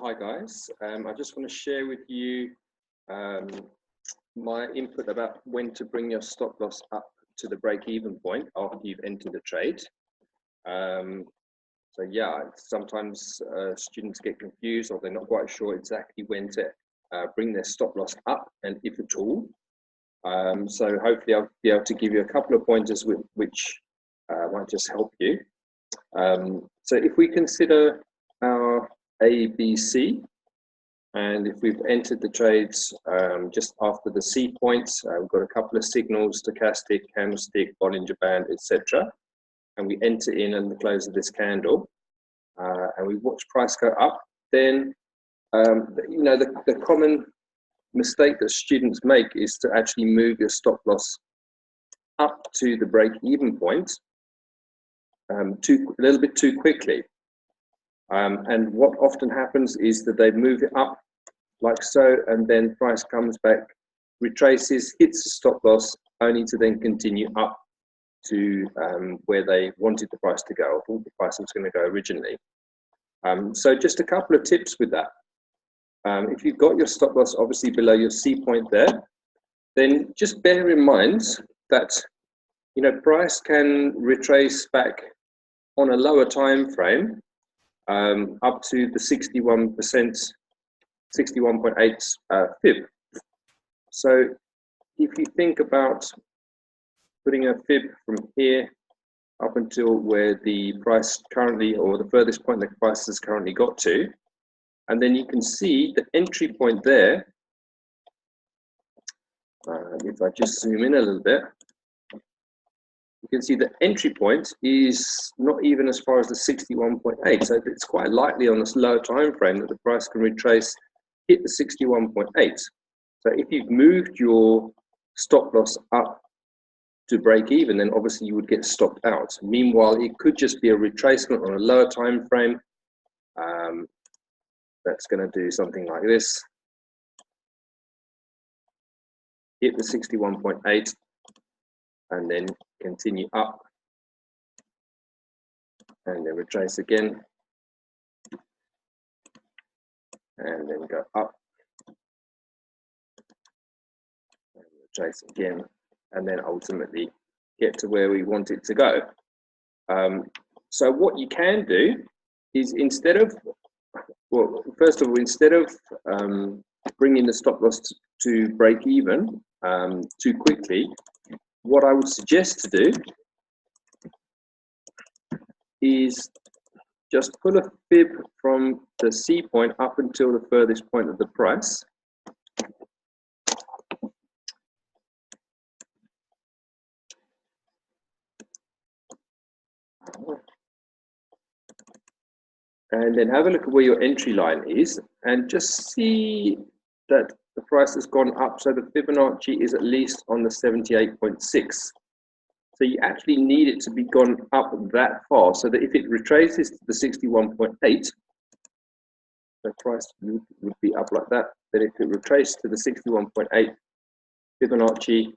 Hi guys, I just want to share with you my input about when to bring your stop loss up to the break-even point after you've entered the trade. So yeah, sometimes students get confused or they're not quite sure exactly when to bring their stop loss up, and if at all. So hopefully I'll be able to give you a couple of pointers which might just help you. So if we consider our ABC, and if we've entered the trades just after the C points, we've got a couple of signals: stochastic, candlestick, Bollinger Band, etc. And we enter in at the close of this candle, and we watch price go up. Then, you know, the common mistake that students make is to actually move your stop loss up to the break-even point a little bit too quickly. And what often happens is that they move it up like so, and then price comes back, retraces, hits the stop loss, only to then continue up to where they wanted the price to go, or thought the price was going to go originally. So just a couple of tips with that. If you've got your stop loss obviously below your C point there, then just bear in mind that, you know, price can retrace back on a lower time frame up to the 61.8 fib. So if you think about putting a fib from here up until where the price currently, or the furthest point the price has currently got to, and then you can see the entry point there. If I just zoom in a little bit, you can see the entry point is not even as far as the 61.8. So it's quite likely on this lower time frame that the price can retrace, hit the 61.8. So if you've moved your stop loss up to break even, then obviously you would get stopped out. Meanwhile, it could just be a retracement on a lower time frame. That's going to do something like this. Hit the 61.8 and then continue up, and then retrace again, and then go up, and retrace again, and then ultimately get to where we want it to go. So what you can do is, instead of, well, first of all, instead of bringing the stop loss to break even too quickly, what I would suggest to do is just pull a fib from the C point up until the furthest point of the price. And then have a look at where your entry line is, and just see that the price has gone up. So the Fibonacci is at least on the 78.6. So you actually need it to be gone up that far, so that if it retraces to the 61.8, the price would be up like that. Then if it retraces to the 61.8 Fibonacci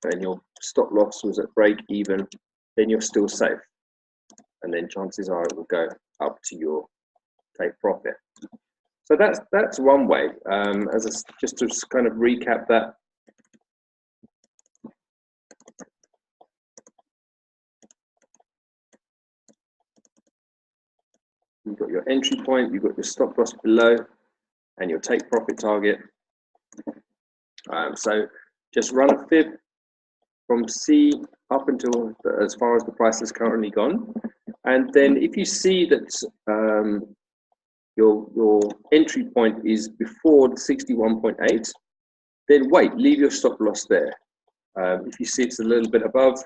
and your stop loss was at break even, then you're still safe. And then chances are it will go up to your take profit. So that's one way. Just to kind of recap that. You've got your entry point, you've got your stop loss below, and your take profit target. So just run a fib from C up until as far as the price has currently gone. And then if you see that your entry point is before the 61.8, then wait, leave your stop loss there. If you see it's a little bit above,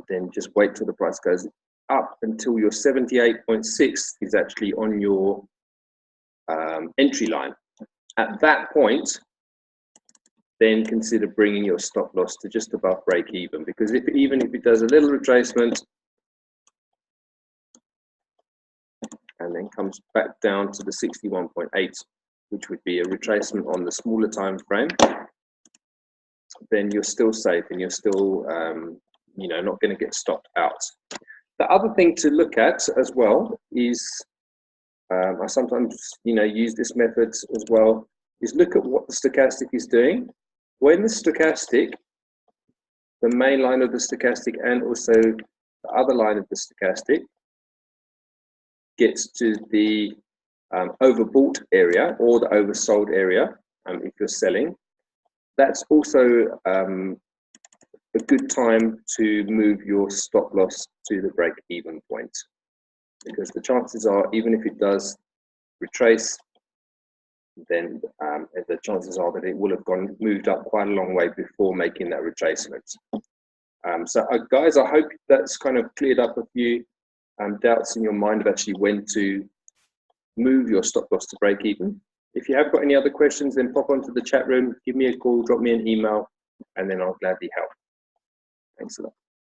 then just wait till the price goes up until your 78.6 is actually on your entry line. At that point, then consider bringing your stop loss to just above break even, because even if it does a little retracement and then comes back down to the 61.8, which would be a retracement on the smaller time frame, then you're still safe and you're still you know, not going to get stopped out. The other thing to look at as well is I sometimes, use this method as well, is look at what the stochastic is doing. When the stochastic, the main line of the stochastic and also the other line of the stochastic gets to the overbought area or the oversold area, if you're selling, that's also a good time to move your stop loss to the break-even point, because the chances are, even if it does retrace, then the chances are that it will have moved up quite a long way before making that retracement. So guys, I hope that's kind of cleared up a few doubts in your mind of actually when to move your stop loss to break even. If you have got any other questions, then pop onto the chat room, give me a call, drop me an email, and then I'll gladly help. Thanks a lot.